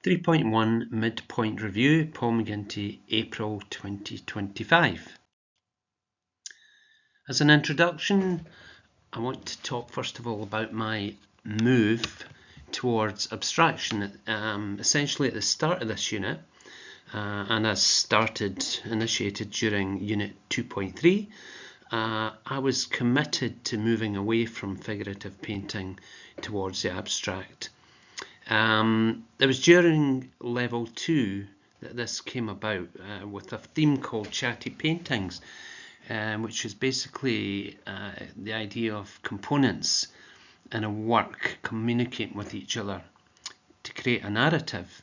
3.1 Midpoint Review, Paul McGinty, April 2025. As an introduction, I want to talk first of all about my move towards abstraction, essentially at the start of this unit, and as initiated during Unit 2.3, I was committed to moving away from figurative painting towards the abstract. It was during level 2 that this came about, with a theme called Chatty Paintings, which is basically the idea of components in a work communicating with each other to create a narrative.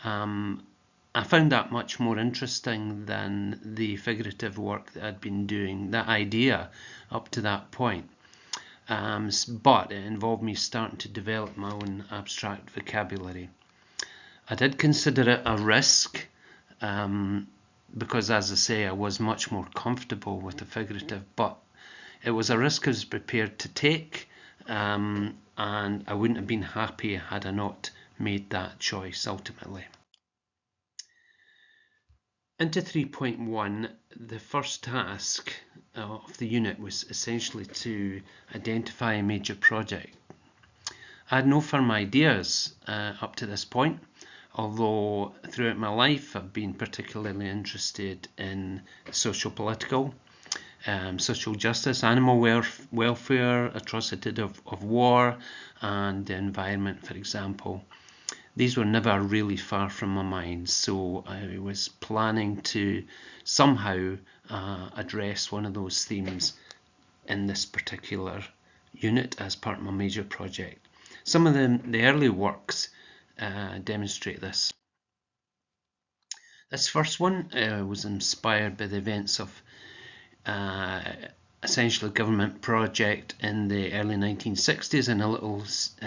I found that much more interesting than the figurative work that I'd been doing, that idea up to that point. But it involved me starting to develop my own abstract vocabulary. I did consider it a risk, because, as I say, I was much more comfortable with the figurative, but it was a risk I was prepared to take, and I wouldn't have been happy had I not made that choice ultimately. Into 3.1, the first task of the unit was essentially to identify a major project. I had no firm ideas up to this point, although throughout my life I've been particularly interested in social-political, social justice, animal welfare, atrocity of war, and the environment, for example. These were never really far from my mind, so I was planning to somehow address one of those themes in this particular unit as part of my major project. Some of the early works demonstrate this. This first one was inspired by the events of essentially a government project in the early 1960s in a little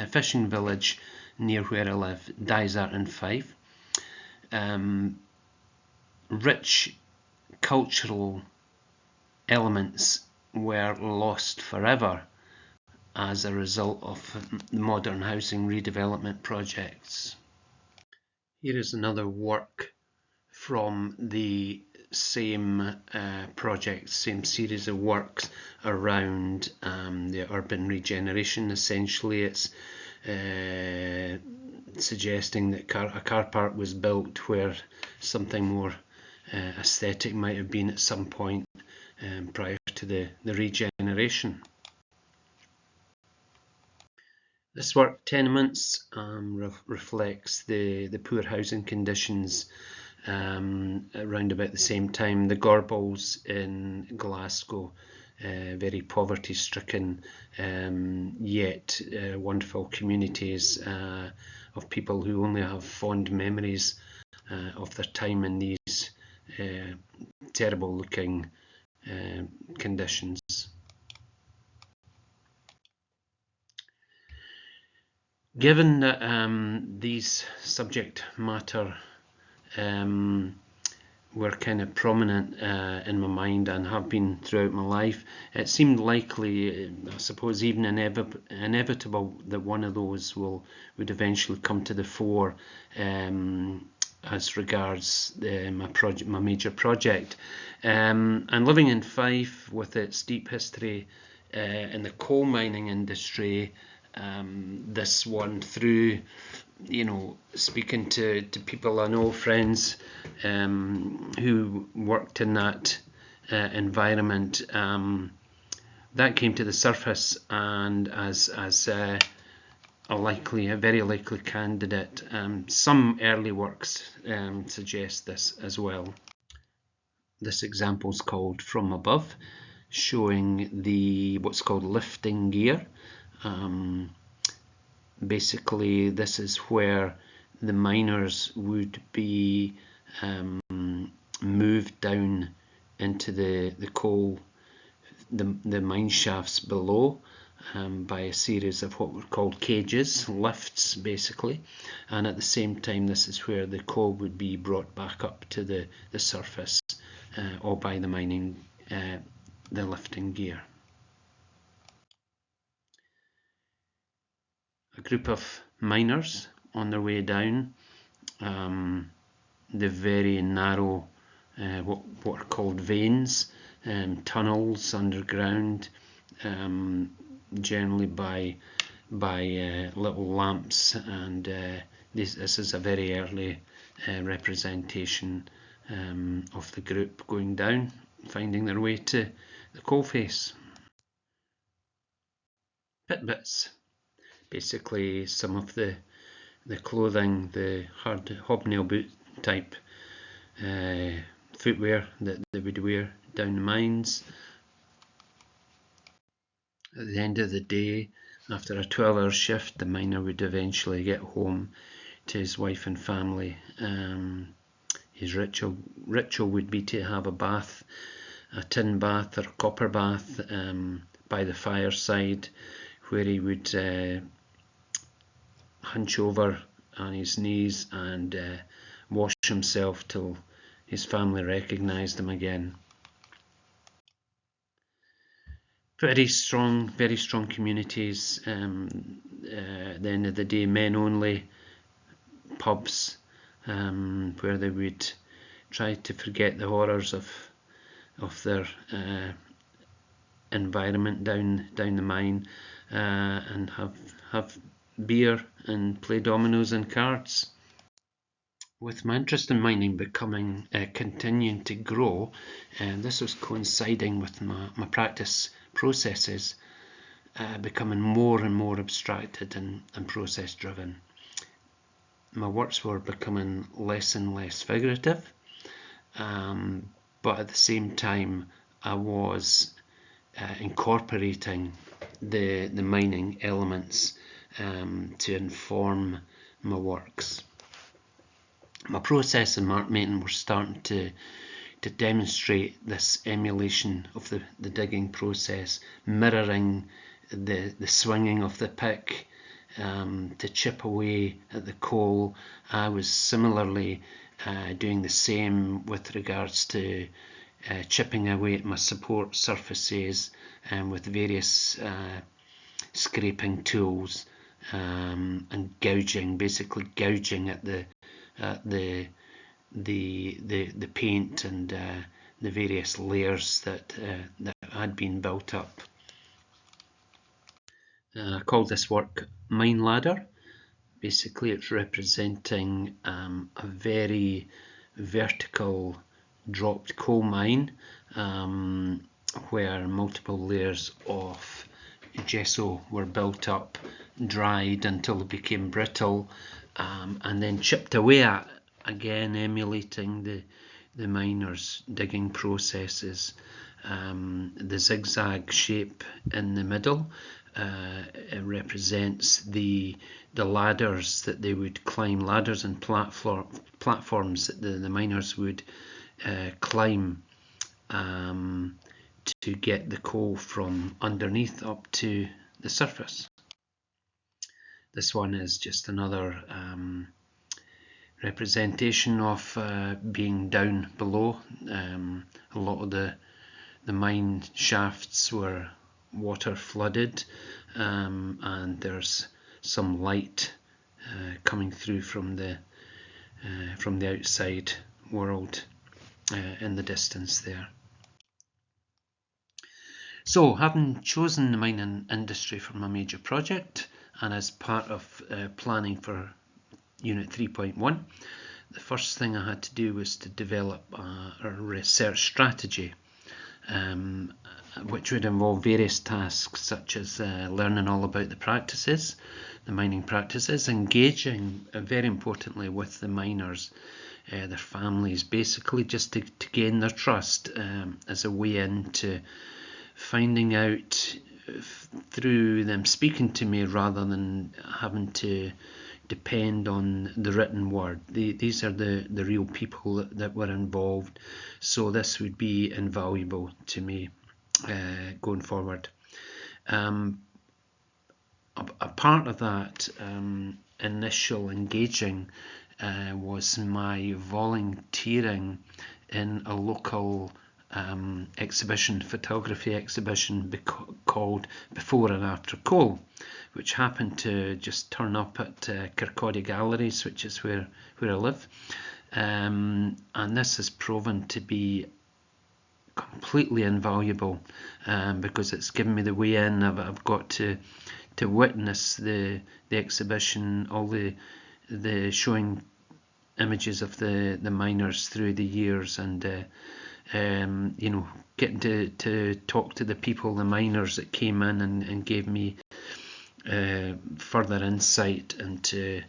fishing village near where I live, Dysart in Fife. Rich cultural elements were lost forever as a result of modern housing redevelopment projects. Here is another work from the same project, same series of works around the urban regeneration. Essentially, it's suggesting that a car park was built where something more aesthetic might have been at some point prior to the regeneration. This work, Tenements, reflects the poor housing conditions around about the same time. The Gorbals in Glasgow, very poverty-stricken, yet wonderful communities of people who only have fond memories of their time in these terrible-looking conditions. Given that these subject matter were kind of prominent in my mind and have been throughout my life, it seemed likely, I suppose even inevitable, that one of those would eventually come to the fore as regards my major project. And living in Fife with its deep history in the coal mining industry, this one, through speaking to people I know, friends who worked in that environment, that came to the surface, and as a very likely candidate. Some early works suggest this as well. This example is called From Above, showing what's called lifting gear. Basically, this is where the miners would be moved down into the coal, the mine shafts below, by a series of what were called cages, lifts basically, and at the same time this is where the coal would be brought back up to the surface, all by the mining, the lifting gear. A group of miners on their way down the very narrow, what are called veins, tunnels underground, generally by little lamps, and this is a very early representation of the group going down, finding their way to the coalface. Pit bits, basically some of the clothing, the hard hobnail boot type footwear that they would wear down the mines. At the end of the day, after a 12-hour shift, the miner would eventually get home to his wife and family. His ritual would be to have a bath, a tin bath or copper bath, by the fireside, where he would hunch over on his knees and wash himself till his family recognised him again. Very strong communities. At the end of the day, men only pubs, where they would try to forget the horrors of their environment down the mine, and have beer and play dominoes and cards. With my interest in mining continuing to grow, and this was coinciding with my practice processes becoming more and more abstracted and process driven. My works were becoming less and less figurative, but at the same time I was incorporating the mining elements to inform my works. My process and mark making were starting to demonstrate this emulation of the digging process, mirroring the swinging of the pick to chip away at the coal. I was similarly doing the same with regards to chipping away at my support surfaces with various scraping tools, and basically gouging at the paint and the various layers that had been built up. I call this work Mine Ladder. Basically, it's representing a very vertical dropped coal mine, where multiple layers of gesso were built up, dried until they became brittle, and then chipped away at, again emulating the miners' digging processes. The zigzag shape in the middle represents the ladders that they would climb, ladders and platforms that the miners would climb to get the coal from underneath up to the surface. This one is just another representation of being down below. A lot of the mine shafts were water flooded, and there's some light coming through from the outside world in the distance there. So, having chosen the mining industry for my major project, and as part of planning for Unit 3.1, the first thing I had to do was to develop a research strategy, which would involve various tasks such as learning all about the practices, the mining practices, engaging very importantly with the miners, their families, basically just to gain their trust as a way into finding out through them speaking to me rather than having to depend on the written word. These are the real people that were involved, so this would be invaluable to me going forward. A part of that initial engaging was my volunteering in a local photography exhibition called Before and After Coal, which happened to just turn up at Kirkcaldy Galleries, which is where I live. And this has proven to be completely invaluable, because it's given me the way in. I've got to witness the exhibition, all the showing images of the miners through the years, and you know, getting to talk to the people, the miners that came in and gave me further insight into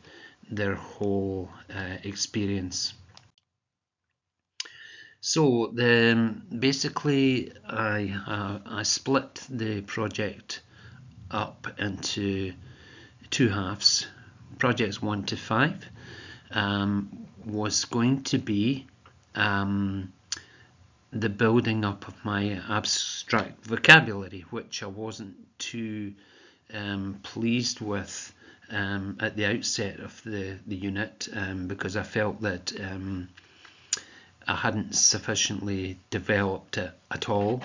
their whole experience. So basically I split the project up into two halves. Projects 1 to 5 was going to be the building up of my abstract vocabulary, which I wasn't too pleased with at the outset of the unit, because I felt that I hadn't sufficiently developed it at all,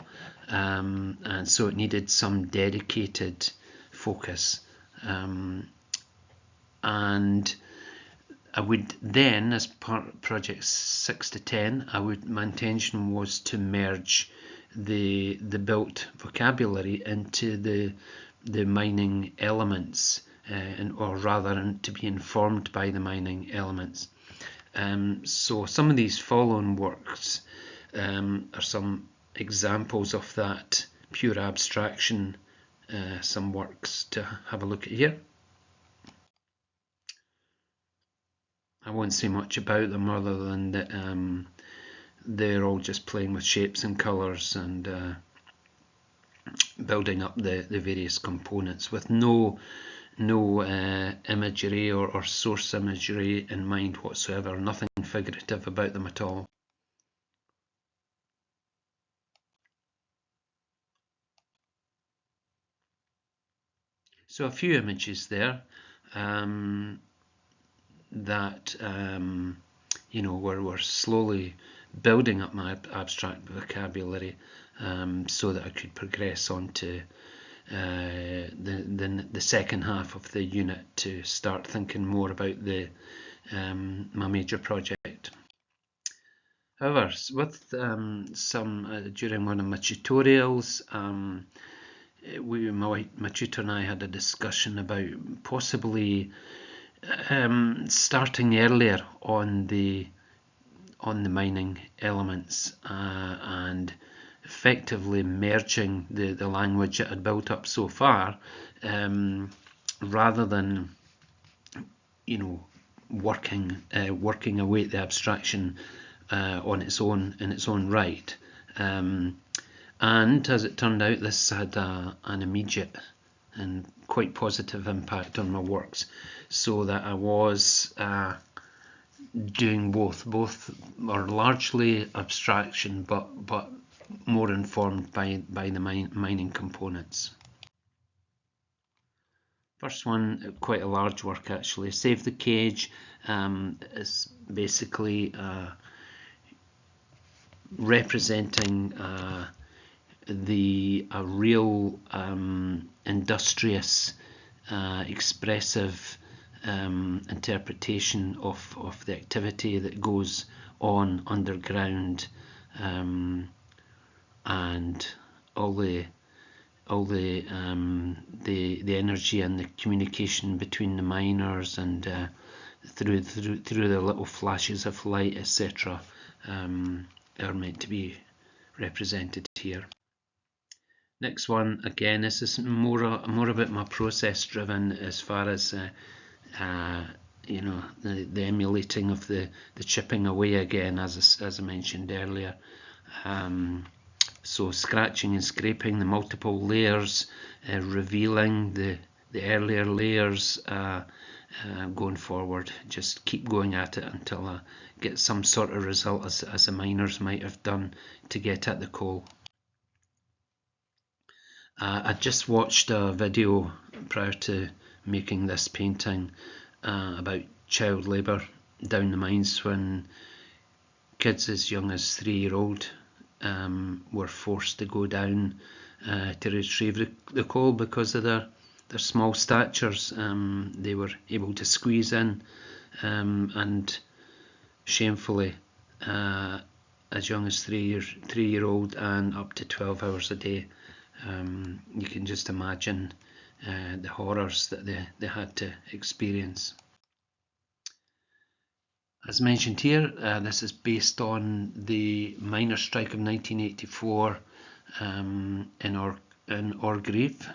and so it needed some dedicated focus, and I would then, as part of projects 6 to 10, my intention was to merge the built vocabulary into the mining elements, or rather to be informed by the mining elements. So some of these following works are some examples of that pure abstraction, some works to have a look at here. I won't say much about them other than that they're all just playing with shapes and colours and building up the various components with no imagery or source imagery in mind whatsoever, nothing figurative about them at all. So a few images there that you know, were slowly building up my abstract vocabulary, so that I could progress on to the second half of the unit to start thinking more about my major project. However, with during one of my tutorials, my tutor and I had a discussion about possibly starting earlier on the mining elements, and effectively merging the language that had built up so far, rather than, you know, working away at the abstraction on its own in its own right. And as it turned out, this had an immediate and quite positive impact on my works, so that I was doing both are largely abstraction, but more informed by the mining components. First one, quite a large work actually. Save the Cage is basically representing a real industrious, expressive interpretation of the activity that goes on underground, and all the energy and the communication between the miners, and through the little flashes of light, etc., are meant to be represented here. Next one, again, this is more about my process driven, as far as you know, the emulating of the chipping away again, as I mentioned earlier. So scratching and scraping the multiple layers, revealing the earlier layers, going forward. Just keep going at it until I get some sort of result, as the miners might have done to get at the coal. I just watched a video prior to making this painting about child labour down the mines, when kids as young as 3-year-old were forced to go down to retrieve the coal because of their small statures. They were able to squeeze in, and shamefully, as young as 3-year-old and up to 12 hours a day. You can just imagine the horrors that they had to experience. As mentioned here, this is based on the miners' strike of 1984 in Orgreave,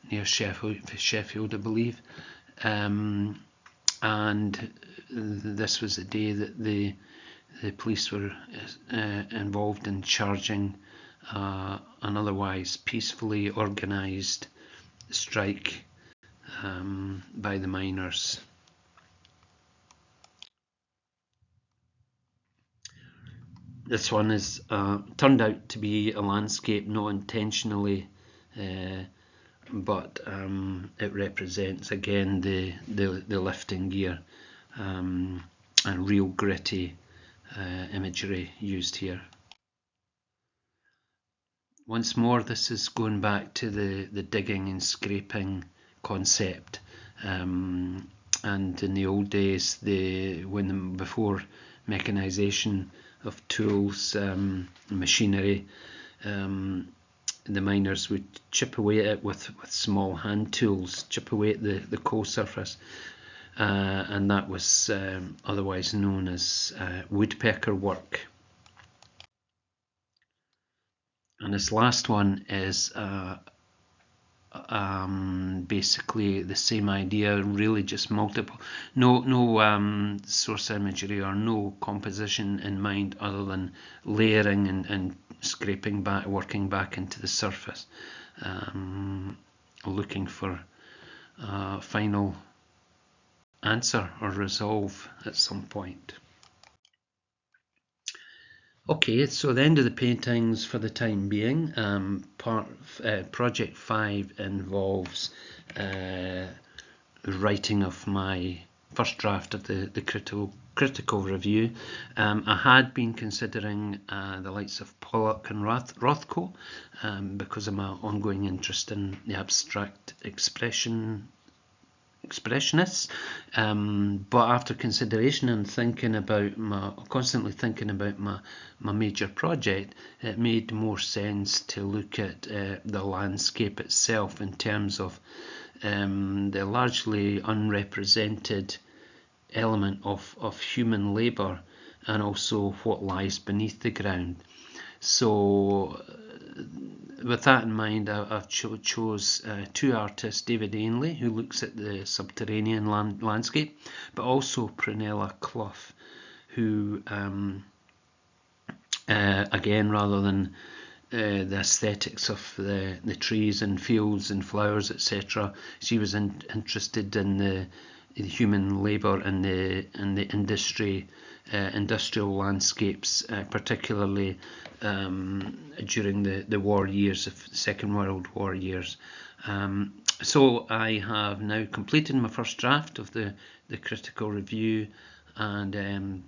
near Sheffield, I believe. And this was the day that the police were involved in charging an otherwise peacefully organised strike by the miners. This one is turned out to be a landscape, not intentionally, but it represents again the lifting gear, and real gritty imagery used here. Once more, this is going back to the digging and scraping concept, and in the old days, before mechanisation of tools, machinery, the miners would chip away at it with small hand tools, chip away at the coal surface, and that was otherwise known as woodpecker work. And this last one is basically the same idea, really just multiple, no source imagery or no composition in mind other than layering and scraping back, working back into the surface, looking for a final answer or resolve at some point. Okay, so the end of the paintings for the time being. Project 5 involves writing of my first draft of the critical review. I had been considering the likes of Pollock and Rothko because of my ongoing interest in the abstract expressionists, but after consideration and constantly thinking about my major project, it made more sense to look at the landscape itself in terms of the largely unrepresented element of human labour and also what lies beneath the ground. So with that in mind, I've chose two artists, David Ainley, who looks at the subterranean landscape, but also Prunella Clough, who again, rather than the aesthetics of the trees and fields and flowers, etc., she was interested in the human labour and the industrial landscapes, particularly during the war years, the Second World War years. So I have now completed my first draft of the critical review, and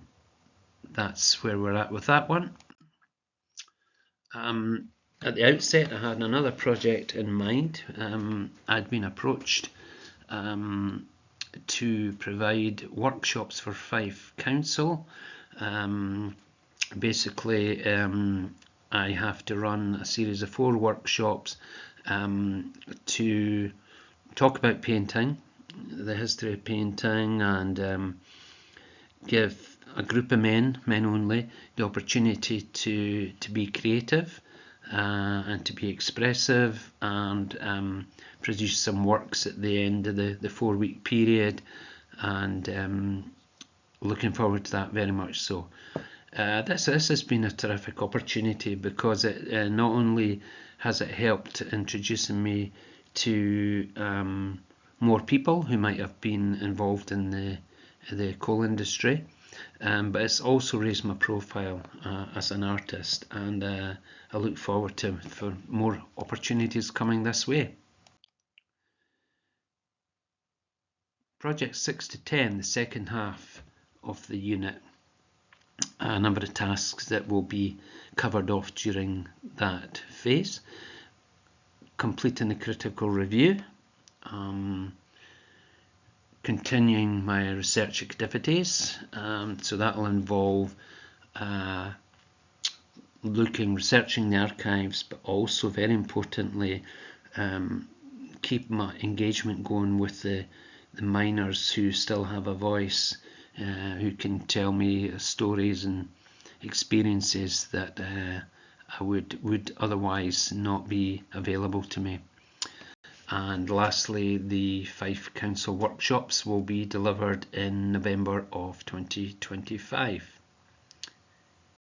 that's where we're at with that one. At the outset, I had another project in mind. I'd been approached to provide workshops for Fife Council. Basically, I have to run a series of 4 workshops to talk about painting, the history of painting, and give a group of men only, the opportunity to be creative and to be expressive, and produce some works at the end of the 4-week period, and looking forward to that very much so. This has been a terrific opportunity because it not only has it helped introducing me to more people who might have been involved in the coal industry, but it's also raised my profile as an artist, and I look forward for more opportunities coming this way. Project 6 to 10, the second half of the unit. a number of tasks that will be covered off during that phase. Completing the critical review, continuing my research activities, so that will involve researching the archives, but also very importantly keep my engagement going with the miners who still have a voice, who can tell me stories and experiences that I would otherwise not be available to me. And lastly, the Fife Council workshops will be delivered in November of 2025.